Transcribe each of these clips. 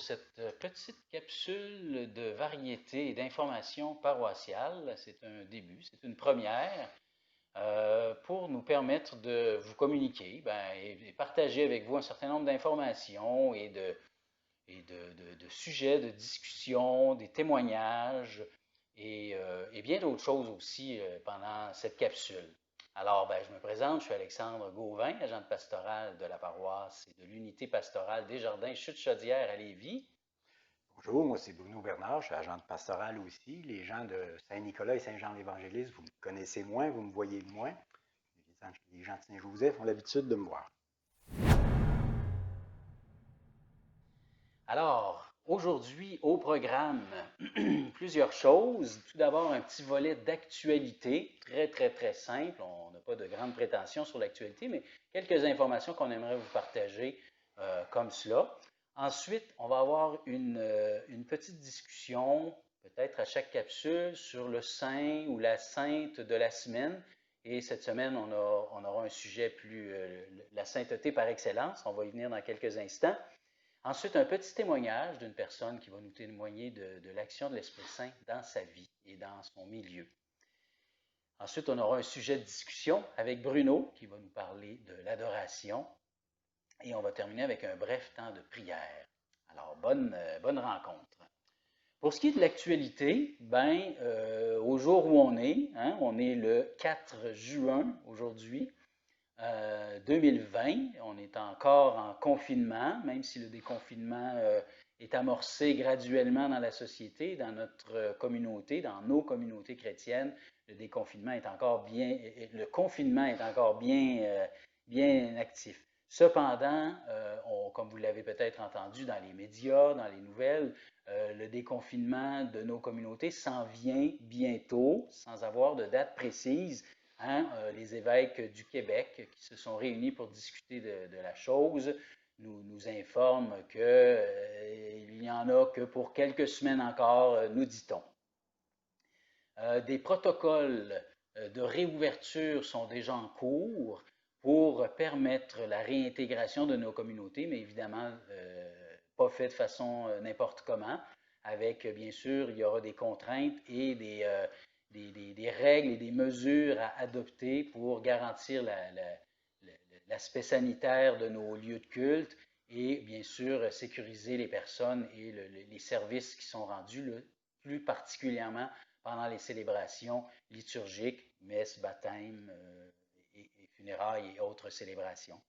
cette petite capsule de variété et d'information paroissiale. C'est un début, c'est une première pour nous permettre de vous communiquer et partager avec vous un certain nombre d'informations et de sujets de discussion, des témoignages et bien d'autres choses aussi pendant cette capsule. Alors, je me présente, je suis Alexandre Gauvin, agent de pastoral de la paroisse et de l'unité pastorale des Jardins Chute-Chaudière à Lévis. Bonjour, moi c'est Bruno Bernard, je suis agent de pastoral aussi. Les gens de Saint-Nicolas et Saint-Jean-l'Évangéliste, vous me connaissez moins, vous me voyez moins. Les gens de Saint-Joseph ont l'habitude de me voir. Alors, aujourd'hui au programme, plusieurs choses. Tout d'abord, un petit volet d'actualité, très, très, très simple. On n'a pas de grandes prétentions sur l'actualité, mais quelques informations qu'on aimerait vous partager comme cela. Ensuite, on va avoir une petite discussion, peut-être à chaque capsule, sur le saint ou la sainte de la semaine. Et cette semaine, on aura un sujet plus, la sainteté par excellence. On va y venir dans quelques instants. Ensuite, un petit témoignage d'une personne qui va nous témoigner de l'action de l'Esprit Saint dans sa vie et dans son milieu. Ensuite, on aura un sujet de discussion avec Bruno qui va nous parler de l'adoration. Et on va terminer avec un bref temps de prière. Alors, bonne rencontre. Pour ce qui est de l'actualité, au jour où on est le 4 juin aujourd'hui, 2020. On est encore en confinement, même si le déconfinement est amorcé graduellement dans la société, dans notre communauté, dans nos communautés chrétiennes. Le confinement est encore bien actif. Cependant, comme vous l'avez peut-être entendu dans les médias, dans les nouvelles, le déconfinement de nos communautés s'en vient bientôt, sans avoir de date précise. Les évêques du Québec qui se sont réunis pour discuter de la chose nous informent qu'il n'y en a que pour quelques semaines encore, nous dit-on. Des protocoles de réouverture sont déjà en cours pour permettre la réintégration de nos communautés, mais évidemment pas fait de façon n'importe comment. Avec, bien sûr, il y aura des contraintes et des règles et des mesures à adopter pour garantir l'aspect sanitaire de nos lieux de culte et bien sûr sécuriser les personnes et les services qui sont rendus, plus particulièrement pendant les célébrations liturgiques, messes, baptêmes et funérailles et autres célébrations.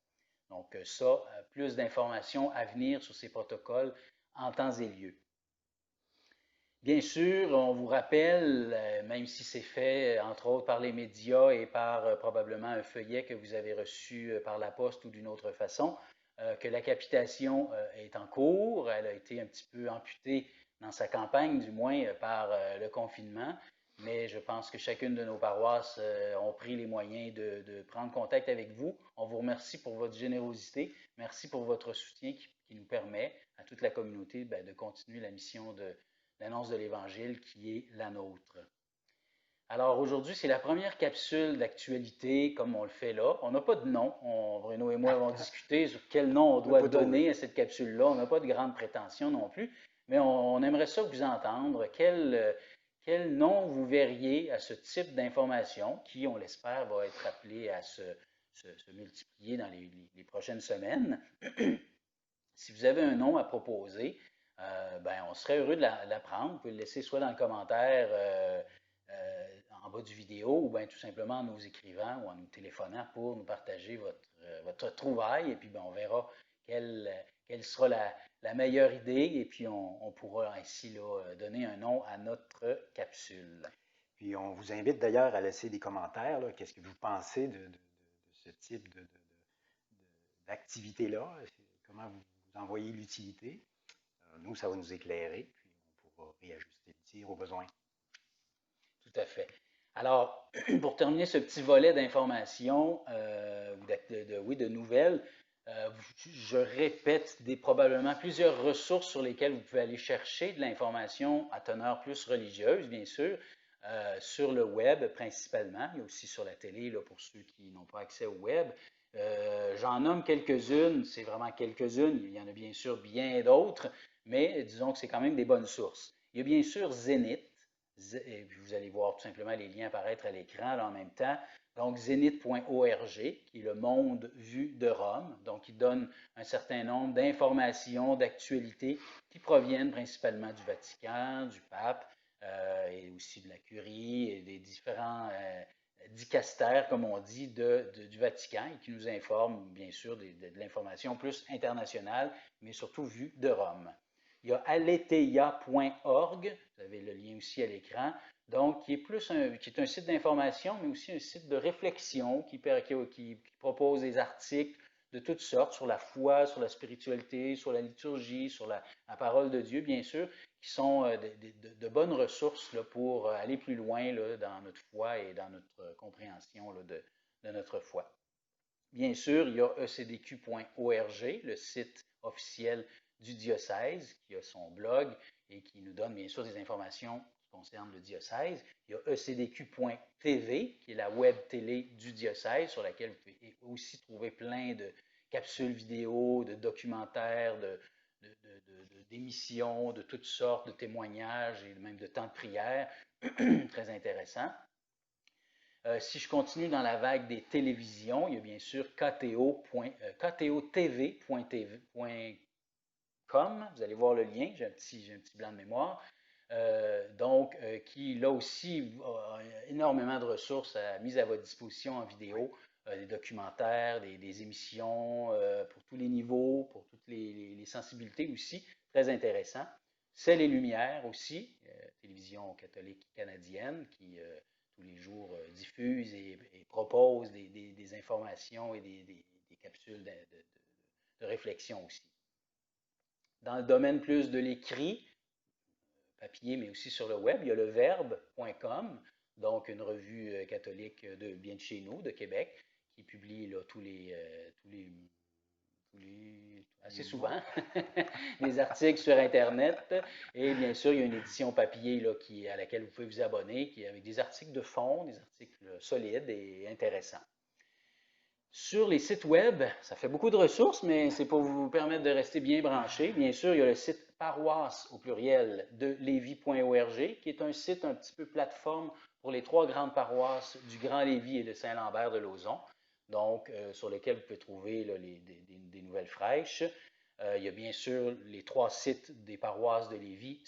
Donc ça, plus d'informations à venir sur ces protocoles en temps et lieu. Bien sûr, on vous rappelle, même si c'est fait entre autres par les médias et par probablement un feuillet que vous avez reçu par la poste ou d'une autre façon, que la capitation est en cours. Elle a été un petit peu amputée dans sa campagne, du moins par le confinement. Mais je pense que chacune de nos paroisses ont pris les moyens de prendre contact avec vous. On vous remercie pour votre générosité. Merci pour votre soutien qui nous permet à toute la communauté de continuer la mission l'annonce de l'Évangile qui est la nôtre. Alors aujourd'hui, c'est la première capsule d'actualité comme on le fait là. On n'a pas de nom. Bruno et moi avons discuté sur quel nom on doit donner à cette capsule-là. On n'a pas de grandes prétentions non plus, mais on aimerait ça vous entendre. Quel nom vous verriez à ce type d'information qui, on l'espère, va être appelé à se multiplier dans les prochaines semaines. Si vous avez un nom à proposer, on serait heureux de l'apprendre. Vous pouvez le laisser soit dans le commentaire en bas du vidéo ou bien tout simplement en nous écrivant ou en nous téléphonant pour nous partager votre trouvaille. Et puis on verra quelle sera la meilleure idée et puis on pourra ainsi là, donner un nom à notre capsule. Puis on vous invite d'ailleurs à laisser des commentaires. Qu'est-ce que vous pensez de ce type d'activité-là? Comment vous en voyez l'utilité? Nous, ça va nous éclairer, puis on pourra réajuster le tir au besoin. Tout à fait. Alors, pour terminer ce petit volet d'informations, de nouvelles, je répète probablement plusieurs ressources sur lesquelles vous pouvez aller chercher de l'information à teneur plus religieuse, bien sûr, sur le web principalement, et aussi sur la télé là, pour ceux qui n'ont pas accès au web. J'en nomme quelques-unes, c'est vraiment quelques-unes, il y en a bien sûr bien d'autres, mais disons que c'est quand même des bonnes sources. Il y a bien sûr Zénith, et puis vous allez voir tout simplement les liens apparaître à l'écran là, en même temps. Donc, zénith.org, qui est le monde vu de Rome. Donc, il donne un certain nombre d'informations, d'actualités qui proviennent principalement du Vatican, du pape, et aussi de la curie et des différents dicastères, comme on dit, du Vatican et qui nous informent, bien sûr, de l'information plus internationale, mais surtout vue de Rome. Il y a aletheia.org, vous avez le lien aussi à l'écran, donc qui est un site d'information, mais aussi un site de réflexion qui propose des articles de toutes sortes sur la foi, sur la spiritualité, sur la liturgie, sur la parole de Dieu, bien sûr, qui sont de bonnes ressources là, pour aller plus loin là, dans notre foi et dans notre compréhension là, de notre foi. Bien sûr, il y a ecdq.org, le site officiel du diocèse, qui a son blog et qui nous donne bien sûr des informations qui concernent le diocèse. Il y a ecdq.tv, qui est la web télé du diocèse, sur laquelle vous pouvez aussi trouver plein de capsules vidéo, de documentaires, d'émissions de toutes sortes, de témoignages et même de temps de prière. Très intéressant. Si je continue dans la vague des télévisions, il y a bien sûr ktotv.com. Vous allez voir le lien, j'ai un petit blanc de mémoire. Qui là aussi a énormément de ressources mises à votre disposition en vidéo, des documentaires, des émissions pour tous les niveaux, pour toutes les sensibilités aussi, très intéressant. C'est les Lumières aussi, télévision catholique canadienne qui tous les jours diffuse et propose des informations et des capsules de réflexion aussi. Dans le domaine plus de l'écrit, papier, mais aussi sur le web, il y a leverbe.com, donc une revue catholique bien de chez nous, de Québec, qui publie là, assez souvent, des articles sur Internet. Et bien sûr, il y a une édition papier là, à laquelle vous pouvez vous abonner, avec des articles de fond, des articles solides et intéressants. Sur les sites web, ça fait beaucoup de ressources, mais c'est pour vous permettre de rester bien branché. Bien sûr, il y a le site paroisse au pluriel de lévis.org, qui est un site un petit peu plateforme pour les 3 grandes paroisses du Grand Lévis et de Saint-Lambert de Lauzon, donc sur lesquels vous pouvez trouver là, des nouvelles fraîches. Il y a bien sûr les 3 sites des paroisses de Lévis,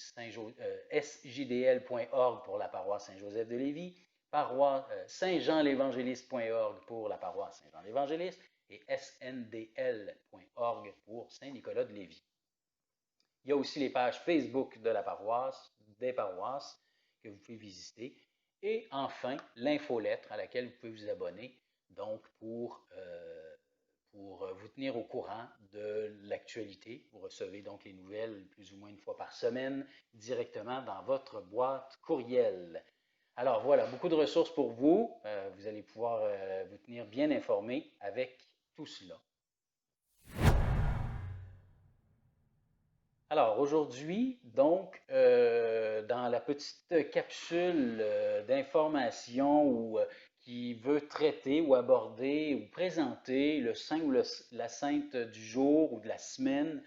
sjdl.org pour la paroisse Saint-Joseph de Lévis, saint-jean-l'évangéliste.org pour la paroisse Saint-Jean-l'Évangéliste et sndl.org pour Saint-Nicolas de Lévis. Il y a aussi les pages Facebook de la paroisse, des paroisses que vous pouvez visiter. Et enfin, l'infolettre à laquelle vous pouvez vous abonner, donc pour vous tenir au courant de l'actualité. Vous recevez donc les nouvelles plus ou moins une fois par semaine directement dans votre boîte courriel. Alors voilà, beaucoup de ressources pour vous. Vous allez pouvoir vous tenir bien informé avec tout cela. Alors aujourd'hui, donc, dans la petite capsule d'information qui veut traiter ou aborder ou présenter le saint ou la sainte du jour ou de la semaine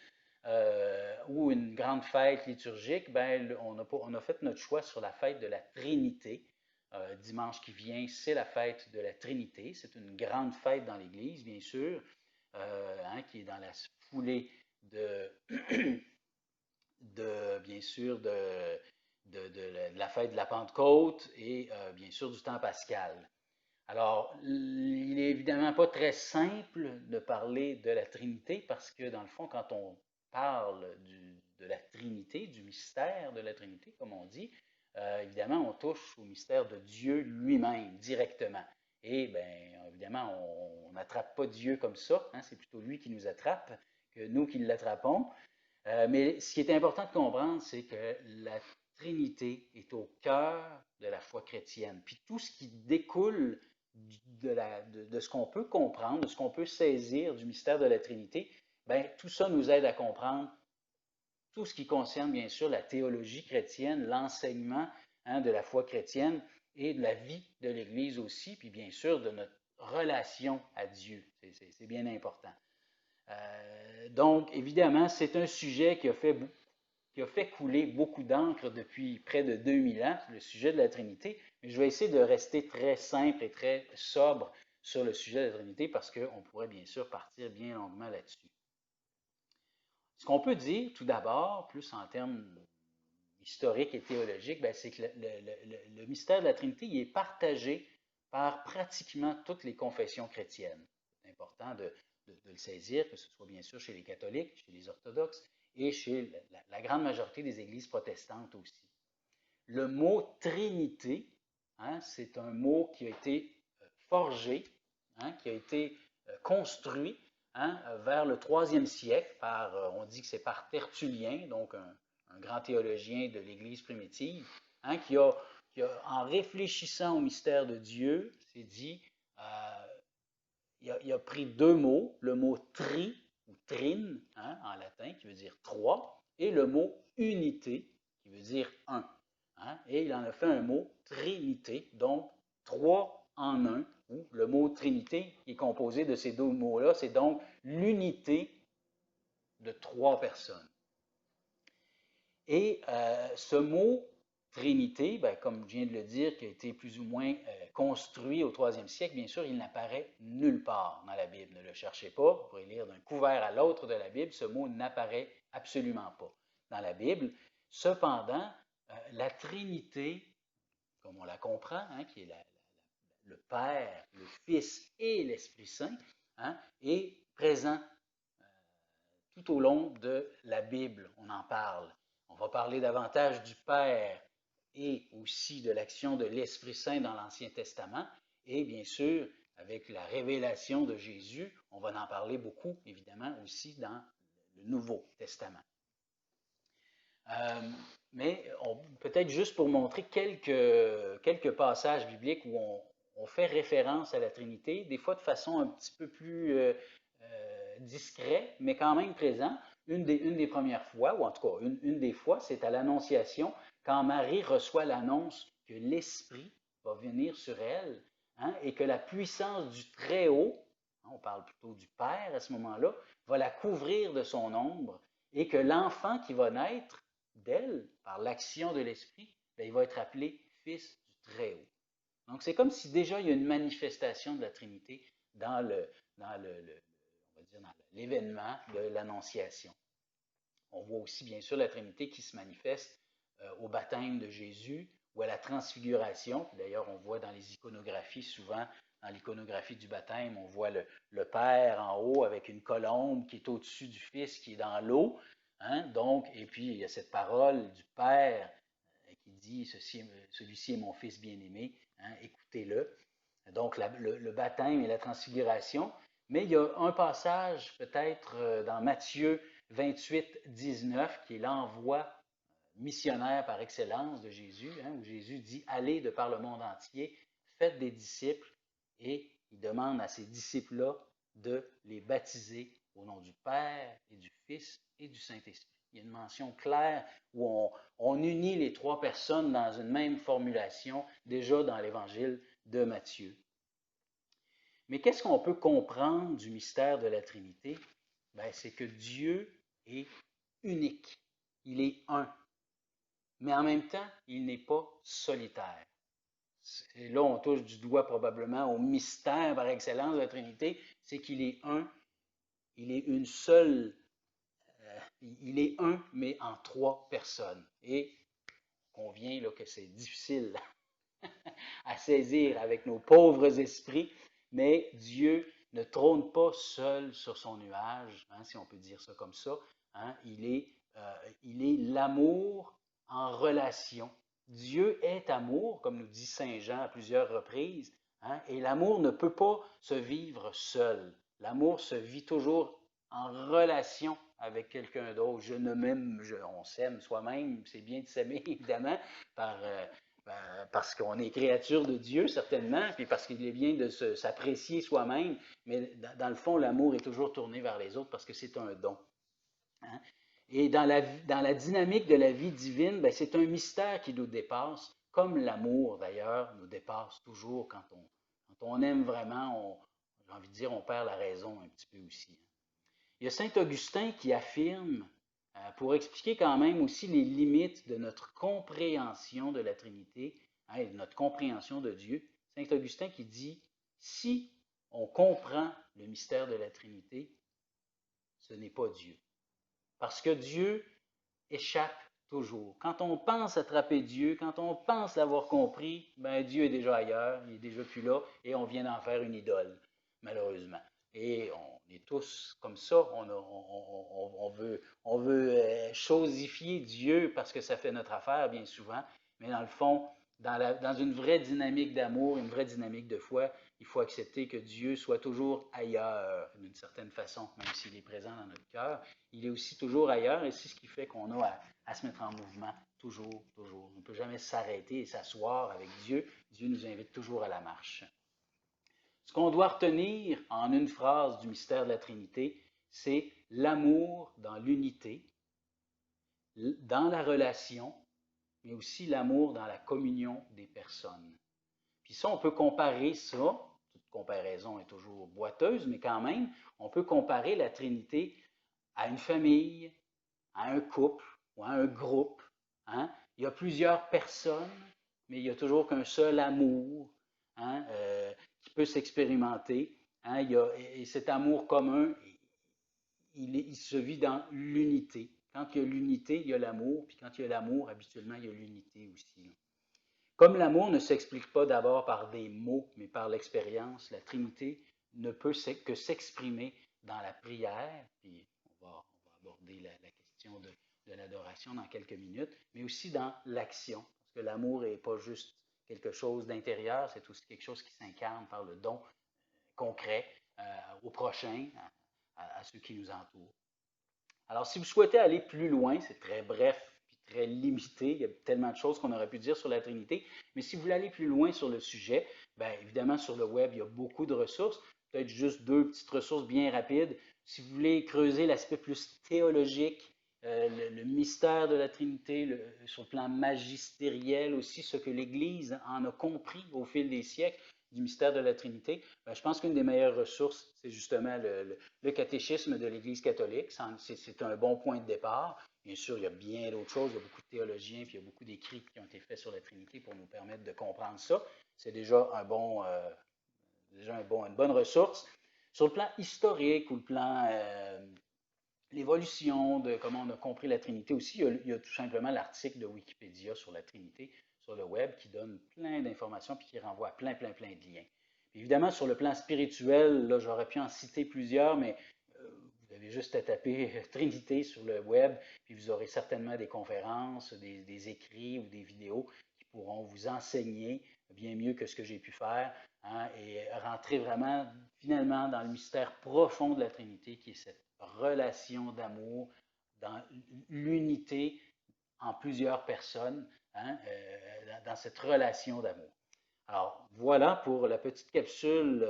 ou une grande fête liturgique, ben, on a fait notre choix sur la fête de la Trinité. Dimanche qui vient, c'est la fête de la Trinité. C'est une grande fête dans l'Église, bien sûr, qui est dans la foulée bien sûr, de la fête de la Pentecôte et bien sûr du temps pascal. Alors, il n'est évidemment pas très simple de parler de la Trinité parce que, dans le fond, quand on parle de la Trinité, du mystère de la Trinité, comme on dit, évidemment, on touche au mystère de Dieu lui-même directement. Et bien, évidemment, on n'attrape pas Dieu comme ça, c'est plutôt lui qui nous attrape que nous qui l'attrapons. Mais ce qui est important de comprendre, c'est que la Trinité est au cœur de la foi chrétienne. Puis tout ce qui découle de ce qu'on peut comprendre, de ce qu'on peut saisir du mystère de la Trinité, bien, tout ça nous aide à comprendre tout ce qui concerne, bien sûr, la théologie chrétienne, l'enseignement de la foi chrétienne et de la vie de l'Église aussi, puis bien sûr de notre relation à Dieu. C'est bien important. Donc, évidemment, c'est un sujet qui a fait qui a fait couler beaucoup d'encre depuis près de 2000 ans sur le sujet de la Trinité, mais je vais essayer de rester très simple et très sobre sur le sujet de la Trinité parce qu'on pourrait bien sûr partir bien longuement là-dessus. Ce qu'on peut dire tout d'abord, plus en termes historiques et théologiques, c'est que le mystère de la Trinité il est partagé par pratiquement toutes les confessions chrétiennes. C'est important de le saisir, que ce soit bien sûr chez les catholiques, chez les orthodoxes et chez la grande majorité des églises protestantes aussi. Le mot Trinité, c'est un mot qui a été forgé, qui a été construit vers le 3e siècle par, on dit que c'est par Tertullien, donc un grand théologien de l'Église primitive, qui a, en réfléchissant au mystère de Dieu, s'est dit, il a pris deux mots, le mot tri ou trine en latin, qui veut dire trois, et le mot unité, qui veut dire un. Et il en a fait un mot trinité, donc trois en un, ou le mot trinité qui est composé de ces deux mots-là, c'est donc l'unité de trois personnes. Et ce mot Trinité, comme je viens de le dire, qui a été plus ou moins construit au 3e siècle, bien sûr, il n'apparaît nulle part dans la Bible. Ne le cherchez pas, vous pourrez lire d'un couvert à l'autre de la Bible, ce mot n'apparaît absolument pas dans la Bible. Cependant, la Trinité, comme on la comprend, qui est le Père, le Fils et l'Esprit Saint, est présent tout au long de la Bible. On en parle. On va parler davantage du Père et aussi de l'action de l'Esprit Saint dans l'Ancien Testament. Et bien sûr, avec la révélation de Jésus, on va en parler beaucoup, évidemment, aussi dans le Nouveau Testament. Mais peut-être juste pour montrer quelques passages bibliques où on fait référence à la Trinité, des fois de façon un petit peu plus discret, mais quand même présent. Une des premières fois, ou en tout cas une des fois, c'est à l'Annonciation, quand Marie reçoit l'annonce que l'Esprit va venir sur elle, et que la puissance du Très-Haut, on parle plutôt du Père à ce moment-là, va la couvrir de son ombre, et que l'enfant qui va naître d'elle, par l'action de l'Esprit, il va être appelé Fils du Très-Haut. Donc c'est comme si déjà il y a une manifestation de la Trinité dans l'événement de l'Annonciation. On voit aussi bien sûr la Trinité qui se manifeste au baptême de Jésus ou à la transfiguration. D'ailleurs, on voit dans les iconographies souvent, dans l'iconographie du baptême, on voit le Père en haut avec une colombe qui est au-dessus du Fils qui est dans l'eau. Donc, et puis il y a cette parole du Père qui dit celui-ci est mon Fils bien-aimé, écoutez-le. Donc le baptême et la transfiguration. Mais il y a un passage peut-être dans Matthieu 28, 19 qui est l'envoi missionnaire par excellence de Jésus, où Jésus dit allez de par le monde entier, faites des disciples, et il demande à ces disciples-là de les baptiser au nom du Père et du Fils et du Saint-Esprit. Il y a une mention claire où on unit les trois personnes dans une même formulation, déjà dans l'Évangile de Matthieu. Mais qu'est-ce qu'on peut comprendre du mystère de la Trinité? C'est que Dieu est unique. Il est un. Mais en même temps, il n'est pas solitaire. Et là, on touche du doigt probablement au mystère par excellence de la Trinité, c'est qu'il est un, il est une seule, il est un, mais en trois personnes. Et on convient là, que c'est difficile à saisir avec nos pauvres esprits, mais Dieu ne trône pas seul sur son nuage, si on peut dire ça comme ça. Il est l'amour en relation. Dieu est amour, comme nous dit Saint Jean à plusieurs reprises, et l'amour ne peut pas se vivre seul. L'amour se vit toujours en relation avec quelqu'un d'autre. On s'aime soi-même, c'est bien de s'aimer évidemment parce qu'on est créature de Dieu certainement, puis parce qu'il est bien de s'apprécier soi-même, mais dans le fond, l'amour est toujours tourné vers les autres parce que c'est un don. Et dans la dynamique de la vie divine, c'est un mystère qui nous dépasse, comme l'amour d'ailleurs nous dépasse toujours quand on aime vraiment, j'ai envie de dire, on perd la raison un petit peu aussi. Il y a Saint Augustin qui affirme pour expliquer quand même aussi les limites de notre compréhension de la Trinité, hein, et de notre compréhension de Dieu. Saint Augustin qui dit, si on comprend le mystère de la Trinité, ce n'est pas Dieu. Parce que Dieu échappe toujours. Quand on pense attraper Dieu, quand on pense l'avoir compris, ben Dieu est déjà ailleurs, il est déjà plus là, et on vient d'en faire une idole, malheureusement. Et on est tous comme ça, on veut chosifier Dieu parce que ça fait notre affaire bien souvent, mais dans le fond, dans une vraie dynamique d'amour, une vraie dynamique de foi, il faut accepter que Dieu soit toujours ailleurs, d'une certaine façon, même s'il est présent dans notre cœur. Il est aussi toujours ailleurs, et c'est ce qui fait qu'on a à se mettre en mouvement, toujours, toujours. On ne peut jamais s'arrêter et s'asseoir avec Dieu. Dieu nous invite toujours à la marche. Ce qu'on doit retenir en une phrase du mystère de la Trinité, c'est l'amour dans l'unité, dans la relation, mais aussi l'amour dans la communion des personnes. Puis ça, on peut comparer ça, toute comparaison est toujours boiteuse, mais quand même, on peut comparer la Trinité à une famille, à un couple ou à un groupe. Hein? Il y a plusieurs personnes, mais il n'y a toujours qu'un seul amour, hein, qui peut s'expérimenter. Hein? Et cet amour commun, il se vit dans l'unité. Quand il y a l'unité, il y a l'amour, puis quand il y a l'amour, habituellement, il y a l'unité aussi. Comme l'amour ne s'explique pas d'abord par des mots, mais par l'expérience, la Trinité ne peut que s'exprimer dans la prière, puis on va aborder la question de l'adoration dans quelques minutes, mais aussi dans l'action, parce que l'amour n'est pas juste quelque chose d'intérieur, c'est aussi quelque chose qui s'incarne par le don concret au prochain, à ceux qui nous entourent. Alors, si vous souhaitez aller plus loin, c'est très bref puis très limité, il y a tellement de choses qu'on aurait pu dire sur la Trinité, mais si vous voulez aller plus loin sur le sujet, bien évidemment, sur le web, il y a beaucoup de ressources, peut-être juste deux petites ressources bien rapides. Si vous voulez creuser l'aspect plus théologique, le mystère de la Trinité, sur le plan magistériel aussi, ce que l'Église en a compris au fil des siècles du mystère de la Trinité, ben, je pense qu'une des meilleures ressources, c'est justement le catéchisme de l'Église catholique. C'est un bon point de départ. Bien sûr, il y a bien d'autres choses. Il y a beaucoup de théologiens, puis il y a beaucoup d'écrits qui ont été faits sur la Trinité pour nous permettre de comprendre ça. C'est déjà une bonne ressource. Sur le plan historique ou le plan l'évolution de comment on a compris la Trinité aussi, il y a tout simplement l'article de Wikipédia sur la Trinité sur le web qui donne plein d'informations puis qui renvoie à plein de liens. Puis évidemment, sur le plan spirituel, là, j'aurais pu en citer plusieurs, mais vous avez juste à taper Trinité sur le web, puis vous aurez certainement des conférences, des écrits ou des vidéos qui pourront vous enseigner bien mieux que ce que j'ai pu faire, hein, et rentrer vraiment finalement dans le mystère profond de la Trinité qui est cette relation d'amour, dans l'unité en plusieurs personnes, hein, dans cette relation d'amour. Alors, voilà pour la petite capsule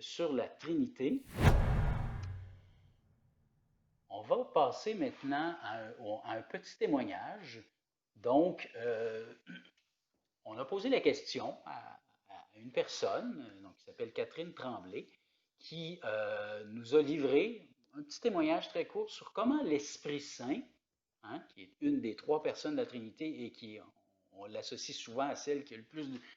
sur la Trinité. On va passer maintenant à un petit témoignage. Donc, on a posé la question à une personne donc, qui s'appelle Catherine Tremblay, qui nous a livré un petit témoignage très court sur comment l'Esprit Saint, hein, qui est une des trois personnes de la Trinité et qui, on l'associe souvent à celle qui est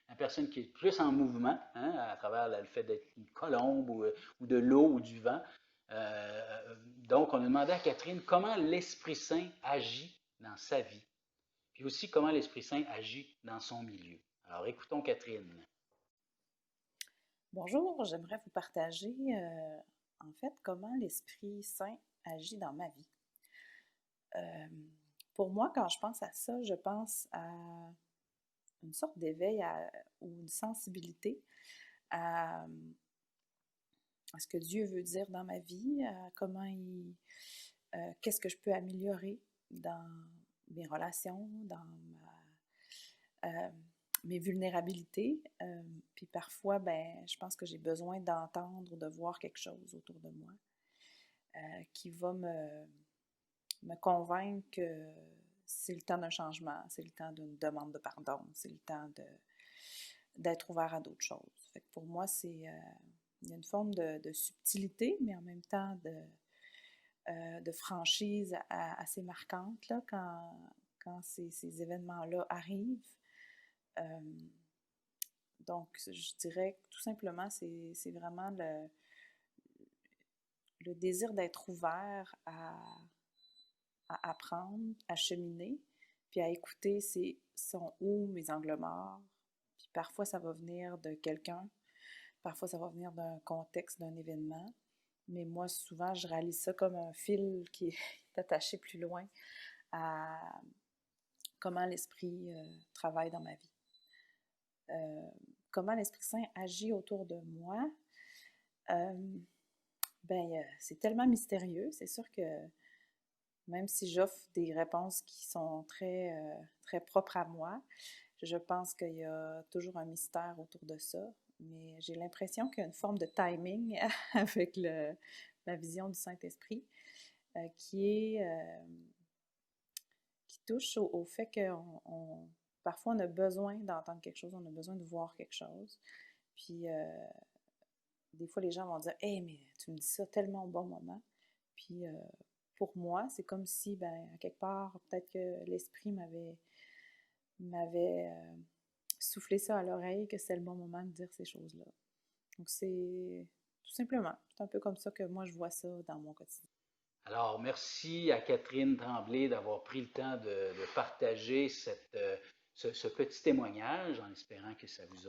la personne qui est le plus en mouvement, hein, à travers le fait d'être une colombe ou de l'eau ou du vent. Donc, on a demandé à Catherine comment l'Esprit Saint agit dans sa vie, puis aussi comment l'Esprit Saint agit dans son milieu. Alors, écoutons Catherine. Bonjour, j'aimerais vous partager en fait comment l'Esprit Saint agit dans ma vie. Pour moi, quand je pense à ça, je pense à une sorte d'éveil ou une sensibilité à ce que Dieu veut dire dans ma vie, à qu'est-ce que je peux améliorer dans mes relations, dans mes vulnérabilités. Puis parfois, je pense que j'ai besoin d'entendre ou de voir quelque chose autour de moi qui va me convaincre que c'est le temps d'un changement, c'est le temps d'une demande de pardon, c'est le temps d'être ouvert à d'autres choses. Fait que pour moi, il y a une forme de subtilité, mais en même temps de franchise assez marquante là, quand ces événements-là arrivent. Donc, je dirais que tout simplement, c'est vraiment le désir d'être ouvert à apprendre, à cheminer, puis à écouter sont où mes angles morts. Puis parfois, ça va venir de quelqu'un, parfois, ça va venir d'un contexte, d'un événement. Mais moi, souvent, je réalise ça comme un fil qui est attaché plus loin à comment l'Esprit travaille dans ma vie. Comment l'Esprit Saint agit autour de moi. C'est tellement mystérieux. C'est sûr que même si j'offre des réponses qui sont très, très propres à moi, je pense qu'il y a toujours un mystère autour de ça. Mais j'ai l'impression qu'il y a une forme de timing avec la vision du Saint-Esprit qui touche au fait que parfois on a besoin d'entendre quelque chose, on a besoin de voir quelque chose. Puis des fois, les gens vont dire « Hey, mais tu me dis ça tellement au bon moment. » Puis pour moi, c'est comme si, à quelque part, peut-être que l'Esprit m'avait soufflé ça à l'oreille, que c'est le bon moment de dire ces choses-là. Donc, c'est tout simplement, c'est un peu comme ça que moi, je vois ça dans mon quotidien. Alors, merci à Catherine Tremblay d'avoir pris le temps de partager ce petit témoignage, en espérant que ça vous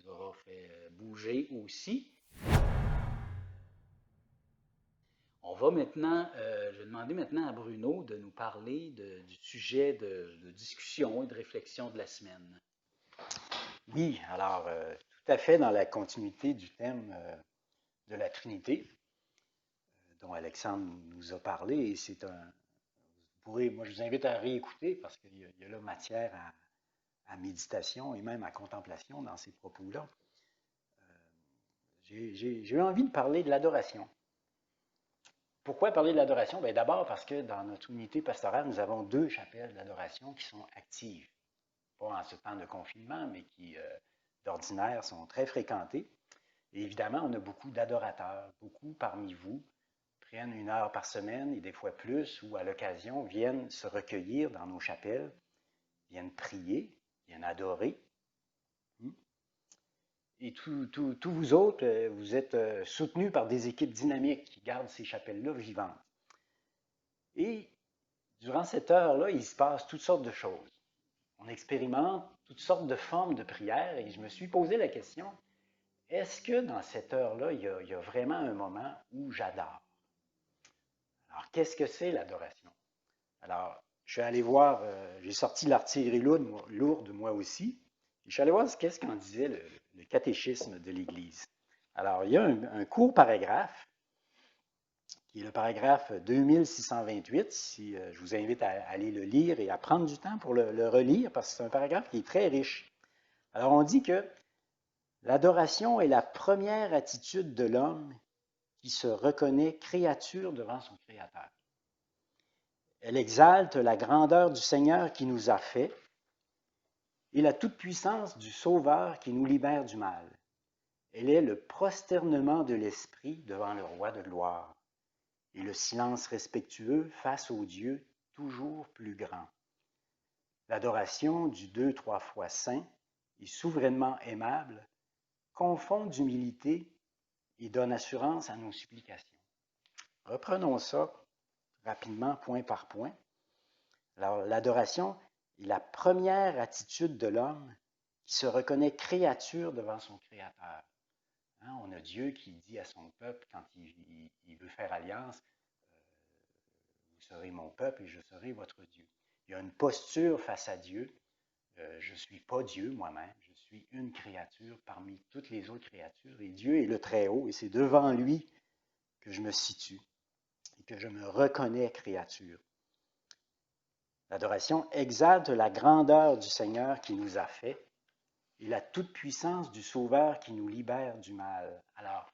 aura fait bouger aussi. On va maintenant, je vais demander maintenant à Bruno de nous parler du sujet de discussion et de réflexion de la semaine. Oui, alors, tout à fait dans la continuité du thème de la Trinité, dont Alexandre nous a parlé, et moi je vous invite à réécouter parce qu'il y a là matière à méditation et même à contemplation dans ces propos-là. J'ai eu envie de parler de l'adoration. Pourquoi parler de l'adoration? Bien, d'abord parce que dans notre unité pastorale, nous avons 2 chapelles d'adoration qui sont actives. Pas en ce temps de confinement, mais qui, d'ordinaire, sont très fréquentées. Et évidemment, on a beaucoup d'adorateurs. Beaucoup parmi vous prennent 1 heure par semaine et des fois plus, ou à l'occasion viennent se recueillir dans nos chapelles, viennent prier, viennent adorer. Et tous vous autres, vous êtes soutenus par des équipes dynamiques qui gardent ces chapelles-là vivantes. Et durant cette heure-là, il se passe toutes sortes de choses. On expérimente toutes sortes de formes de prière et je me suis posé la question, est-ce que dans cette heure-là, il y a vraiment un moment où j'adore? Alors, qu'est-ce que c'est l'adoration? Alors, je suis allé voir, j'ai sorti l'artillerie lourde moi aussi, et je suis allé voir qu'est-ce qu'en disait le catéchisme de l'Église. Alors, il y a un court paragraphe, qui est le paragraphe 2628, si je vous invite à aller le lire et à prendre du temps pour le relire, parce que c'est un paragraphe qui est très riche. Alors, on dit que l'adoration est la première attitude de l'homme qui se reconnaît créature devant son Créateur. Elle exalte la grandeur du Seigneur qui nous a fait et la toute-puissance du Sauveur qui nous libère du mal. Elle est le prosternement de l'esprit devant le Roi de gloire et le silence respectueux face au Dieu toujours plus grand. L'adoration du 2-3 fois saint et souverainement aimable confond d'humilité et donne assurance à nos supplications. Reprenons ça rapidement, point par point. Alors, l'adoration est la première attitude de l'homme qui se reconnaît créature devant son Créateur. Hein, on a Dieu qui dit à son peuple, quand il veut faire alliance, vous serez mon peuple et je serai votre Dieu. Il y a une posture face à Dieu. Je ne suis pas Dieu moi-même, je suis une créature parmi toutes les autres créatures. Et Dieu est le Très-Haut et c'est devant lui que je me situe et que je me reconnais créature. L'adoration exalte la grandeur du Seigneur qui nous a fait et la toute-puissance du Sauveur qui nous libère du mal. Alors,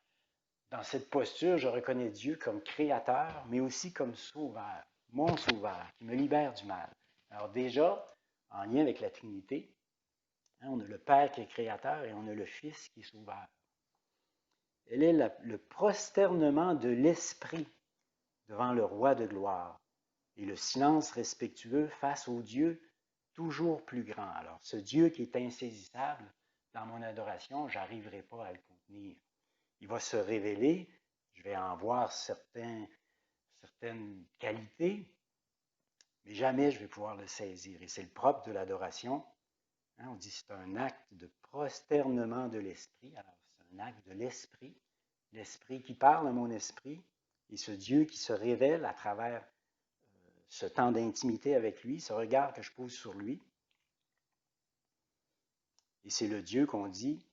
dans cette posture, je reconnais Dieu comme créateur, mais aussi comme sauveur, mon sauveur, qui me libère du mal. Alors déjà, en lien avec la Trinité, on a le Père qui est créateur et on a le Fils qui est sauveur. Elle est le prosternement de l'esprit devant le roi de gloire et le silence respectueux face au Dieu toujours plus grand. Alors, ce Dieu qui est insaisissable, dans mon adoration, je n'arriverai pas à le contenir. Il va se révéler, je vais en voir certaines qualités, mais jamais je vais pouvoir le saisir. Et c'est le propre de l'adoration. Hein, on dit que c'est un acte de prosternement de l'esprit. Alors, c'est un acte de l'esprit qui parle à mon esprit, et ce Dieu qui se révèle à travers ce temps d'intimité avec lui, ce regard que je pose sur lui. Et c'est le Dieu qu'on dit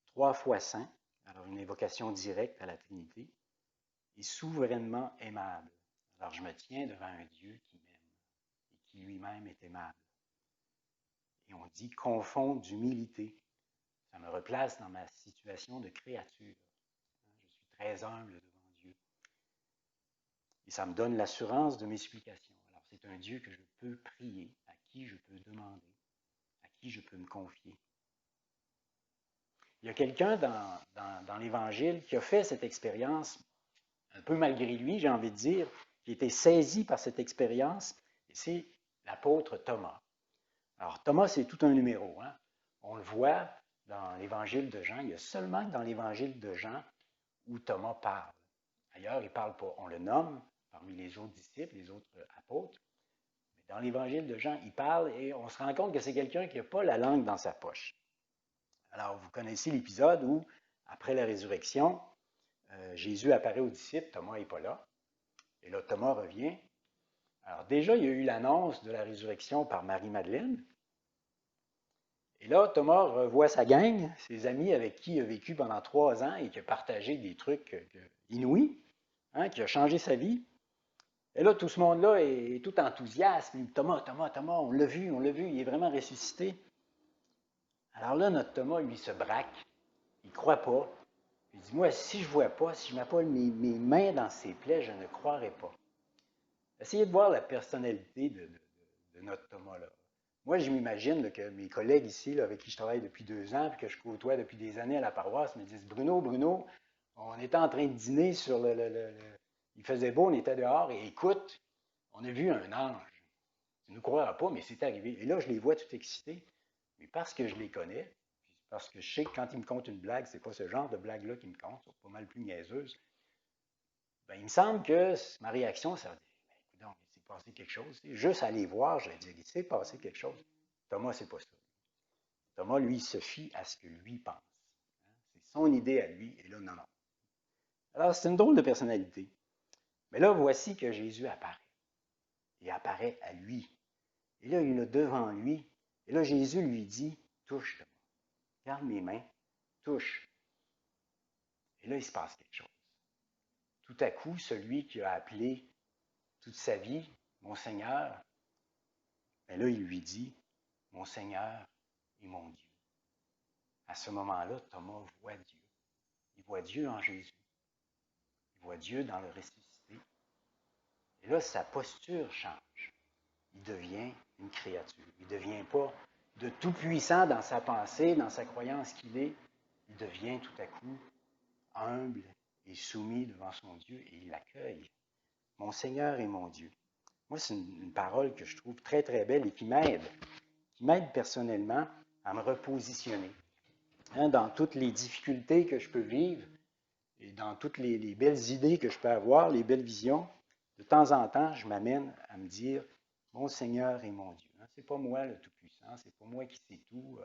3 fois saint, alors une invocation directe à la Trinité, et souverainement aimable. Alors je me tiens devant un Dieu qui m'aime et qui lui-même est aimable. Et on dit confond d'humilité. Ça me replace dans ma situation de créature. Je suis très humble devant Dieu. Et ça me donne l'assurance de mes supplications. Alors c'est un Dieu que je peux prier, à qui je peux demander, à qui je peux me confier. Il y a quelqu'un dans l'Évangile qui a fait cette expérience, un peu malgré lui, j'ai envie de dire, qui a été saisi par cette expérience, et c'est l'apôtre Thomas. Alors, Thomas, c'est tout un numéro. Hein? On le voit dans l'Évangile de Jean. Il y a seulement dans l'Évangile de Jean où Thomas parle. Ailleurs, il ne parle pas. On le nomme parmi les autres disciples, les autres apôtres. Mais dans l'Évangile de Jean, il parle et on se rend compte que c'est quelqu'un qui n'a pas la langue dans sa poche. Alors, vous connaissez l'épisode où, après la résurrection, Jésus apparaît aux disciples, Thomas n'est pas là. Et là, Thomas revient. Alors, déjà, il y a eu l'annonce de la résurrection par Marie-Madeleine. Et là, Thomas revoit sa gang, ses amis avec qui il a vécu pendant 3 ans et qui a partagé des trucs inouïs, hein, qui a changé sa vie. Et là, tout ce monde-là est tout enthousiaste. Thomas, on l'a vu, il est vraiment ressuscité. Alors là, notre Thomas, lui, se braque. Il ne croit pas. Il dit, moi, si je ne vois pas, si je ne mets pas mes mains dans ses plaies, je ne croirai pas. Essayez de voir la personnalité de notre Thomas-là. Moi, je m'imagine que mes collègues ici, là, avec qui je travaille depuis 2 ans, puis que je côtoie depuis des années à la paroisse, me disent, Bruno, on était en train de dîner sur il faisait beau, on était dehors, et écoute, on a vu un ange. Tu ne croiras pas, mais c'est arrivé. Et là, je les vois tout excités. Mais parce que je les connais, parce que je sais que quand ils me content une blague, c'est pas ce genre de blague-là qu'ils me content, c'est pas mal plus niaiseuse, ben, il me semble que ma réaction, ça va dire, ben, écoute, il s'est passé quelque chose. Juste aller voir, je vais dire, il s'est passé quelque chose. Thomas, c'est pas ça. Thomas, lui, il se fie à ce que lui pense. C'est son idée à lui, et là, non. Alors, c'est une drôle de personnalité. Mais là, voici que Jésus apparaît. Il apparaît à lui. Et là, il est devant lui. Et là, Jésus lui dit, touche, Thomas. Regarde mes mains, touche. Et là, il se passe quelque chose. Tout à coup, celui qui a appelé toute sa vie mon Seigneur, bien là, il lui dit, mon Seigneur et mon Dieu. À ce moment-là, Thomas voit Dieu. Il voit Dieu en Jésus. Il voit Dieu dans le ressuscité. Et là, sa posture change. Il devient une créature. Il ne devient pas de tout-puissant dans sa pensée, dans sa croyance qu'il est. Il devient tout à coup humble et soumis devant son Dieu et il l'accueille. Mon Seigneur et mon Dieu. Moi, c'est une parole que je trouve très, très belle et qui m'aide personnellement à me repositionner. Hein, dans toutes les difficultés que je peux vivre et dans toutes les belles idées que je peux avoir, les belles visions, de temps en temps, je m'amène à me dire, mon Seigneur et mon Dieu. Hein, c'est pas moi le Tout-Puissant, c'est pas moi qui sais tout,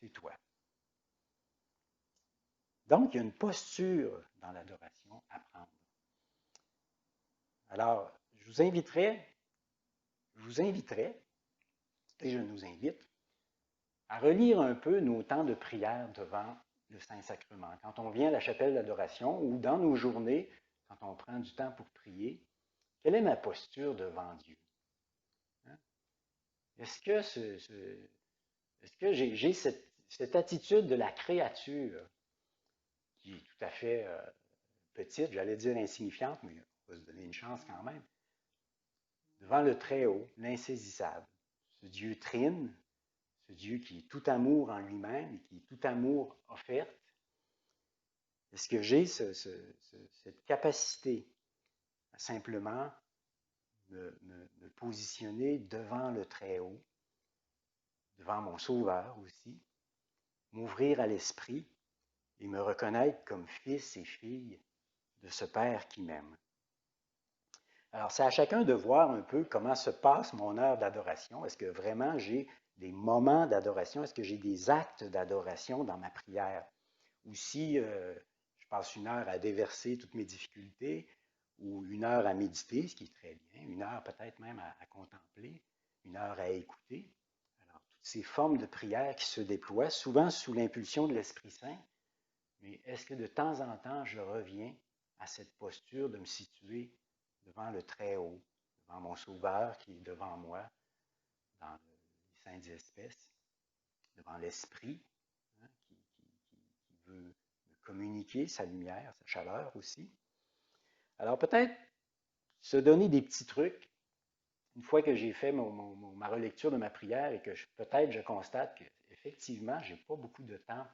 c'est toi. Donc, il y a une posture dans l'adoration à prendre. Alors, je vous inviterai, et je nous invite, à relire un peu nos temps de prière devant le Saint-Sacrement. Quand on vient à la chapelle d'adoration ou dans nos journées, quand on prend du temps pour prier, quelle est ma posture devant Dieu? Hein? Est-ce que j'ai cette attitude de la créature qui est tout à fait petite, j'allais dire insignifiante, mais on va se donner une chance quand même, devant le Très-Haut, l'insaisissable, ce Dieu trine, ce Dieu qui est tout amour en lui-même et qui est tout amour offerte. Est-ce que j'ai cette capacité simplement me positionner devant le Très-Haut, devant mon Sauveur aussi, m'ouvrir à l'Esprit et me reconnaître comme fils et fille de ce Père qui m'aime. Alors, c'est à chacun de voir un peu comment se passe mon heure d'adoration. Est-ce que vraiment j'ai des moments d'adoration? Est-ce que j'ai des actes d'adoration dans ma prière? Ou si je passe une heure à déverser toutes mes difficultés, ou une heure à méditer, ce qui est très bien, une heure peut-être même à contempler, une heure à écouter. Alors, toutes ces formes de prière qui se déploient, souvent sous l'impulsion de l'Esprit Saint, mais est-ce que de temps en temps, je reviens à cette posture de me situer devant le Très-Haut, devant mon Sauveur qui est devant moi, dans les saintes espèces, devant l'Esprit, hein, qui veut me communiquer sa lumière, sa chaleur aussi. Alors peut-être se donner des petits trucs, une fois que j'ai fait ma relecture de ma prière et que peut-être je constate qu'effectivement, je n'ai pas beaucoup de temps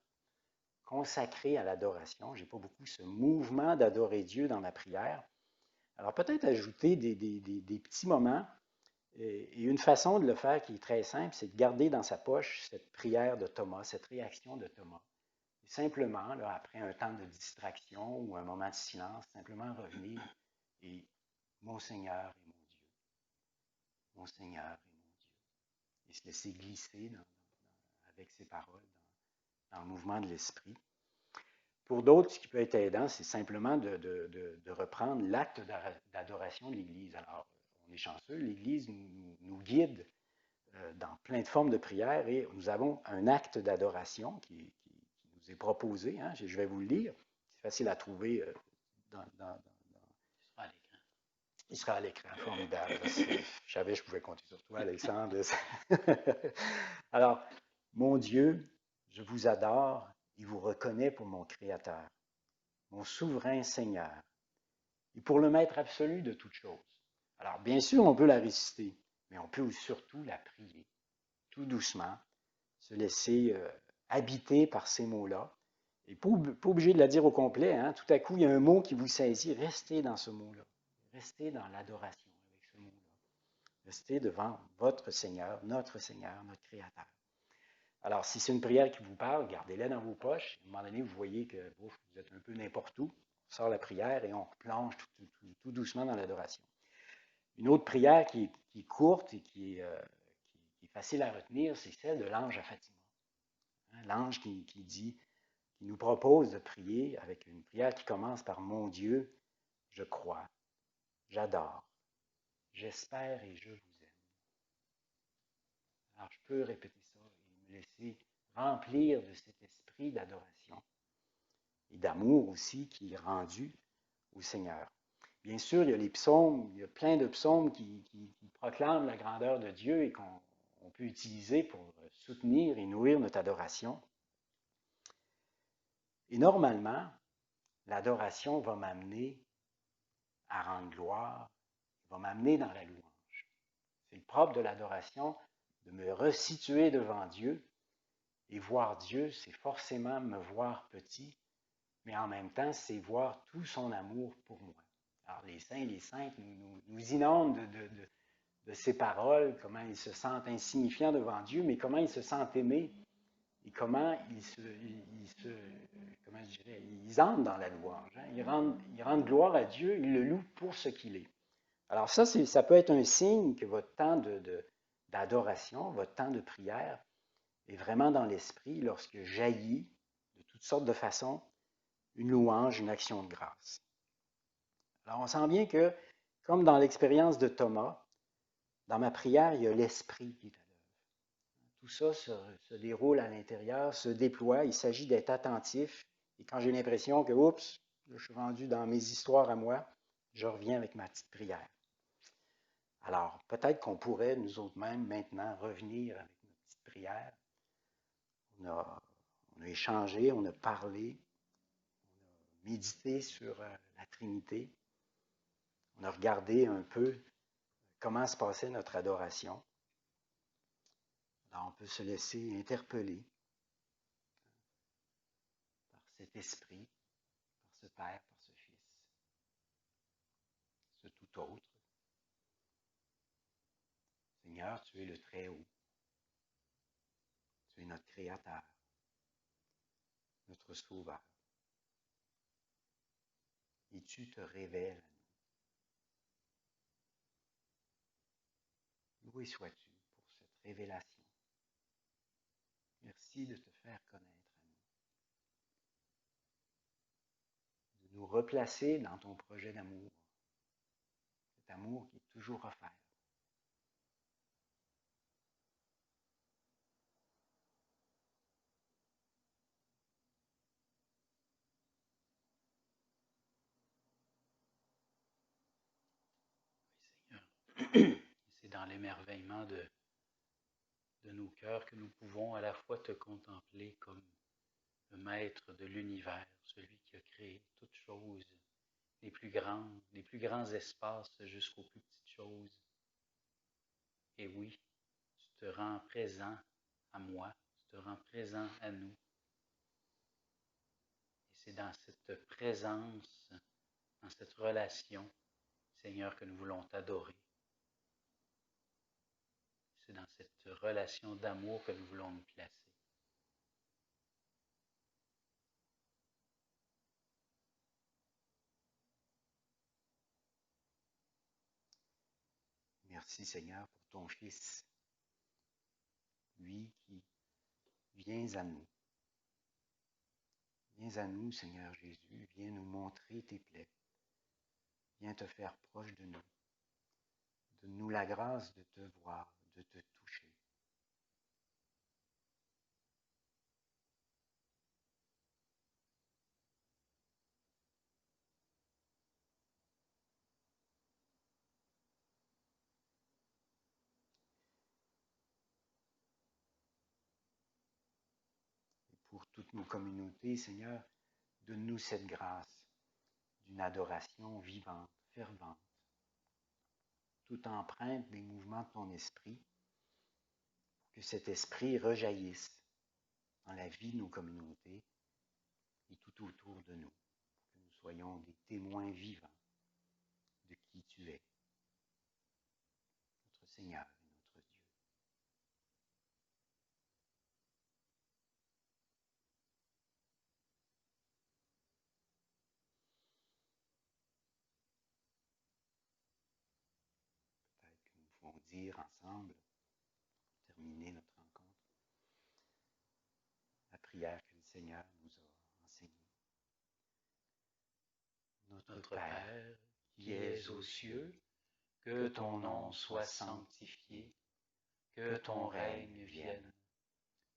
consacré à l'adoration, je n'ai pas beaucoup ce mouvement d'adorer Dieu dans ma prière. Alors peut-être ajouter des petits moments et une façon de le faire qui est très simple, c'est de garder dans sa poche cette prière de Thomas, cette réaction de Thomas. Et simplement, là, après un temps de distraction ou un moment de silence, simplement revenir et mon Seigneur est mon Dieu. Mon Seigneur est mon Dieu. Et se laisser glisser avec ces paroles dans le mouvement de l'esprit. Pour d'autres, ce qui peut être aidant, c'est simplement de reprendre l'acte d'adoration de l'Église. Alors, on est chanceux, l'Église nous guide dans plein de formes de prière et nous avons un acte d'adoration qui nous est proposé. Hein, je vais vous le lire. C'est facile à trouver il sera à l'écran, formidable. Je savais que je pouvais compter sur toi, Alexandre. Alors, mon Dieu, je vous adore et vous reconnais pour mon Créateur, mon souverain Seigneur, et pour le maître absolu de toutes choses. Alors, bien sûr, on peut la réciter, mais on peut surtout la prier, tout doucement, se laisser habiter par ces mots-là. Et pas obligé de la dire au complet, hein. Tout à coup, il y a un mot qui vous saisit, restez dans ce mot-là. Restez dans l'adoration avec ce mot-là. Restez devant votre Seigneur, notre Créateur. Alors, si c'est une prière qui vous parle, gardez-la dans vos poches. À un moment donné, vous voyez que vous êtes un peu n'importe où. On sort la prière et on plonge tout doucement dans l'adoration. Une autre prière qui est courte et qui est facile à retenir, c'est celle de l'ange à Fatima. Hein, l'ange qui nous propose de prier avec une prière qui commence par « Mon Dieu, je crois, j'adore, j'espère et je vous aime ». Alors, je peux répéter ça et me laisser remplir de cet esprit d'adoration et d'amour aussi qui est rendu au Seigneur. Bien sûr, il y a les psaumes, il y a plein de psaumes qui proclament la grandeur de Dieu et qu'on peut utiliser pour soutenir et nourrir notre adoration. Et normalement, l'adoration va m'amener à rendre gloire, va m'amener dans la louange. C'est le propre de l'adoration de me resituer devant Dieu. Et voir Dieu, c'est forcément me voir petit, mais en même temps, c'est voir tout son amour pour moi. Alors, les saints et les saintes nous inondent de ces paroles, comment ils se sentent insignifiants devant Dieu, mais comment ils se sentent aimés et comment ils entrent dans la louange. Hein? Ils rendent gloire à Dieu, ils le louent pour ce qu'il est. Alors ça peut être un signe que votre temps d'adoration, votre temps de prière est vraiment dans l'esprit lorsque jaillit de toutes sortes de façons une louange, une action de grâce. Alors on sent bien que, comme dans l'expérience de Thomas, dans ma prière, il y a l'esprit qui est à l'œuvre. Tout ça se déroule à l'intérieur, se déploie. Il s'agit d'être attentif. Et quand j'ai l'impression que, oups, je suis rendu dans mes histoires à moi, je reviens avec ma petite prière. Alors, peut-être qu'on pourrait, nous autres mêmes, maintenant, revenir avec notre petite prière. On a échangé, on a parlé, on a médité sur la Trinité. On a regardé un peu comment se passait notre adoration. Alors, on peut se laisser interpeller par cet esprit, par ce Père, par ce Fils. ce tout autre. Seigneur, tu es le Très-Haut. Tu es notre Créateur, notre Sauveur. Et tu te révèles à nous. Loué sois-tu pour cette révélation. Merci de te faire connaître à nous. De nous replacer dans ton projet d'amour. Cet amour qui est toujours offert. Oui, Seigneur. C'est dans l'émerveillement de nos cœurs que nous pouvons à la fois te contempler comme le maître de l'univers, celui qui a créé toutes choses, les plus grands espaces jusqu'aux plus petites choses. Et oui, tu te rends présent à moi, tu te rends présent à nous. Et c'est dans cette présence, dans cette relation, Seigneur, que nous voulons t'adorer. C'est dans cette relation d'amour que nous voulons nous placer. Merci Seigneur pour ton Fils, lui qui vient à nous. Viens à nous, Seigneur Jésus, viens nous montrer tes plaies. Viens te faire proche de nous. Donne-nous la grâce de te voir, de te toucher. Et pour toutes nos communautés, Seigneur, donne-nous cette grâce d'une adoration vivante, fervente, toute empreinte des mouvements de ton esprit, pour que cet esprit rejaillisse dans la vie de nos communautés et tout autour de nous, pour que nous soyons des témoins vivants de qui tu es, notre Seigneur et notre Dieu. Peut-être que nous pouvons dire ensemble, pour terminer notre rencontre, la prière que le Seigneur nous a enseignée. Notre Père, qui es aux cieux, que ton nom soit sanctifié, que ton règne vienne,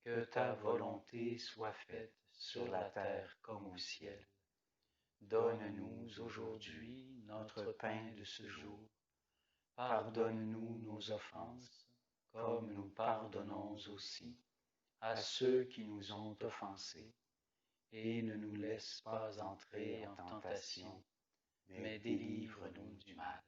que ta volonté soit faite sur la terre comme au ciel. Donne-nous aujourd'hui notre pain de ce jour. Pardonne-nous nos offenses, comme nous pardonnons aussi à ceux qui nous ont offensés. Et ne nous laisse pas entrer en tentation, mais délivre-nous du mal.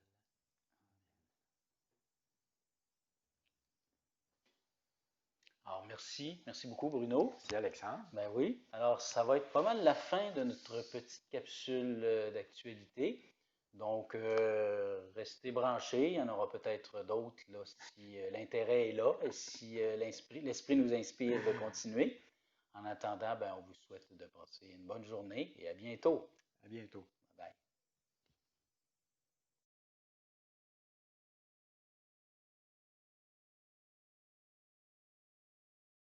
Alors, merci beaucoup Bruno. Merci Alexandre. Ben oui, alors ça va être pas mal la fin de notre petite capsule d'actualité. Donc, restez branchés, il y en aura peut-être d'autres là, si l'intérêt est là et si l'esprit nous inspire de continuer. En attendant, ben, on vous souhaite de passer une bonne journée et à bientôt. À bientôt.